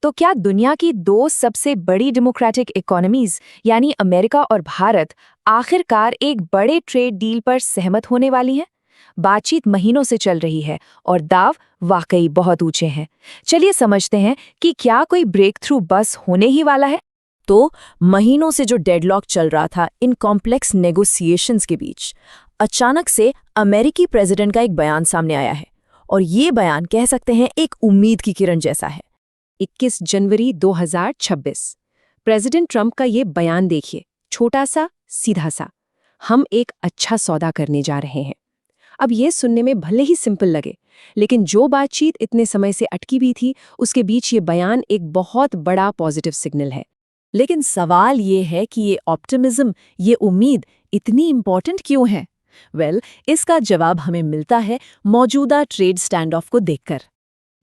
तो क्या दुनिया की दो सबसे बड़ी डेमोक्रेटिक इकोनॉमीज यानी अमेरिका और भारत आखिरकार एक बड़े ट्रेड डील पर सहमत होने वाली हैं? बातचीत महीनों से चल रही है और दाव वाकई बहुत ऊंचे हैं। चलिए समझते हैं कि क्या कोई ब्रेक थ्रू बस होने ही वाला है। तो महीनों से जो डेडलॉक चल रहा था इन कॉम्प्लेक्स नेगोशिएशंस के बीच अचानक से अमेरिकी प्रेसिडेंट का एक बयान सामने आया है और ये बयान कह सकते हैं एक उम्मीद की किरण जैसा है। 21 जनवरी 2026 प्रेसिडेंट ट्रंप का ये बयान देखिए, छोटा सा सीधा सा, हम एक अच्छा सौदा करने जा रहे हैं। अब ये सुनने में भले ही सिंपल लगे, लेकिन जो बातचीत इतने समय से अटकी भी थी उसके बीच ये बयान एक बहुत बड़ा पॉजिटिव सिग्नल है। लेकिन सवाल ये है कि ये ऑप्टिमिज्म, ये उम्मीद इतनी इम्पोर्टेंट क्यों है? इसका जवाब हमें मिलता है मौजूदा ट्रेड स्टैंड ऑफ को देखकर।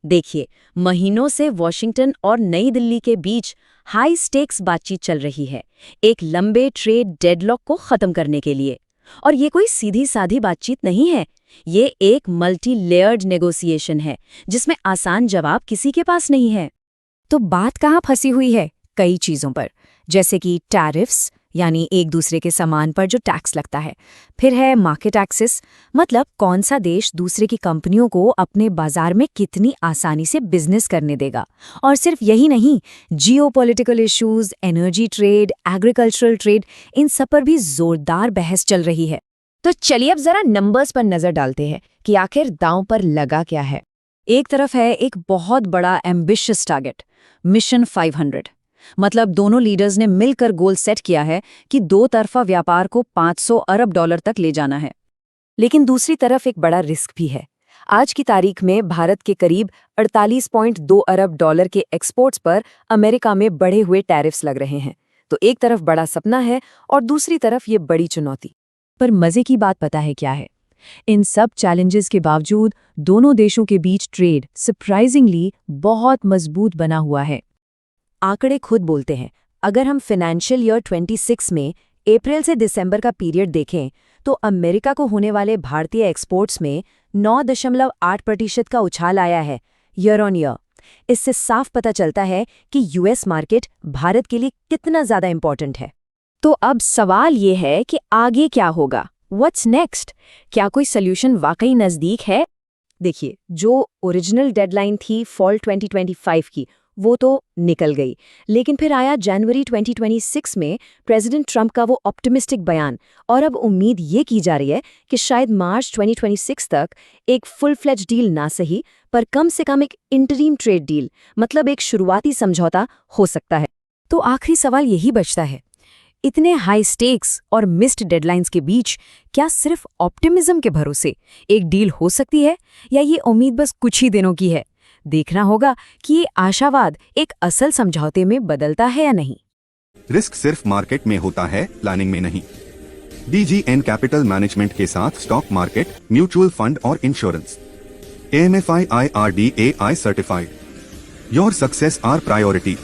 देखिए, महीनों से वॉशिंगटन और नई दिल्ली के बीच हाई स्टेक्स बातचीत चल रही है, एक लंबे ट्रेड डेडलॉक को खत्म करने के लिए। और ये कोई सीधी साधी बातचीत नहीं है, ये एक मल्टी लेयर्ड नेगोशिएशन है जिसमें आसान जवाब किसी के पास नहीं है। तो बात कहाँ फंसी हुई है? कई चीज़ों पर, जैसे कि टैरिफ्स यानी एक दूसरे के सामान पर जो टैक्स लगता है, फिर है मार्केट एक्सेस, मतलब कौन सा देश दूसरे की कंपनियों को अपने बाजार में कितनी आसानी से बिजनेस करने देगा। और सिर्फ यही नहीं, geopolitical issues, energy trade, agricultural trade, इन सब पर भी जोरदार बहस चल रही है। तो चलिए अब जरा नंबर्स पर नजर डालते हैं कि आखिर दांव पर लगा क्या है। एक तरफ है एक बहुत बड़ा एम्बिशियस टारगेट, मिशन 500, मतलब दोनों लीडर्स ने मिलकर गोल सेट किया है कि दो तरफा व्यापार को $500 अरब तक ले जाना है। लेकिन दूसरी तरफ एक बड़ा रिस्क भी है। आज की तारीख में भारत के करीब 48.2 अरब डॉलर के एक्सपोर्ट्स पर अमेरिका में बढ़े हुए टैरिफ्स लग रहे हैं। तो एक तरफ बड़ा सपना है और दूसरी तरफ ये बड़ी चुनौती। पर मजे की बात पता है क्या है? इन सब चैलेंजेस के बावजूद दोनों देशों के बीच ट्रेड सरप्राइजिंगली बहुत मजबूत बना हुआ है। आंकड़े खुद बोलते हैं। अगर हम फाइनेंशियल ईयर 26 में अप्रैल से दिसंबर का पीरियड देखें तो अमेरिका को होने वाले भारतीय एक्सपोर्ट्स में 9.8% का उछाल आया है ईयर ऑन ईयर। इससे साफ पता चलता है कि यूएस मार्केट भारत के लिए कितना ज़्यादा इंपॉर्टेंट है। तो अब सवाल ये है कि आगे क्या होगा? What's next? क्या कोई सोल्यूशन वाकई नज़दीक है? देखिए, जो ओरिजिनल डेडलाइन थी फॉल 2025 की, वो तो निकल गई, लेकिन फिर आया जनवरी 2026 में प्रेसिडेंट ट्रंप का वो ऑप्टिमिस्टिक बयान, और अब उम्मीद ये की जा रही है कि शायद मार्च 2026 तक एक फुल फ्लेज डील ना सही पर कम से कम एक इंटरिम ट्रेड डील, मतलब एक शुरुआती समझौता हो सकता है। तो आखिरी सवाल यही बचता है, इतने हाई स्टेक्स और मिस्ड डेडलाइंस के बीच क्या सिर्फ ऑप्टिमिज्म के भरोसे एक डील हो सकती है, या ये उम्मीद बस कुछ ही दिनों की है? देखना होगा कि ये आशावाद एक असल समझौते में बदलता है या नहीं। रिस्क सिर्फ मार्केट में होता है, प्लानिंग में नहीं। DGN कैपिटल मैनेजमेंट के साथ स्टॉक मार्केट, म्यूचुअल फंड और insurance. AMFI IRDAI certified. Your success are priority.